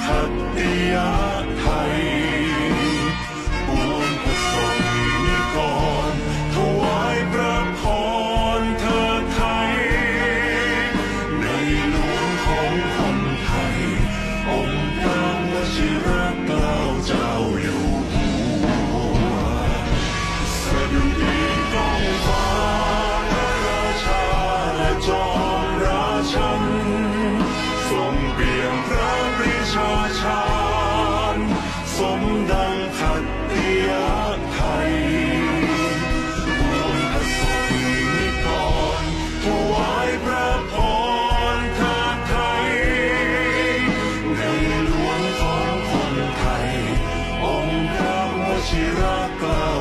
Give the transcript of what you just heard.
ขัตติยไทยปวงพระสงฆ์นิกรถวายพระพรเถิดไทยในหลวงของคนไทยองค์พระวชิรเกล้าเจ้าอยู่หัวสดุดีก้องฟ้าพระราชาและจอมราชันทรงเปี่ยมพระปรีชาชาญสมดังขัตติยไทยปวงพระสงฆ์นิกรถวายพระพรเถิดไทยในหลวงของคนไทยองค์พระวชิรเกล้า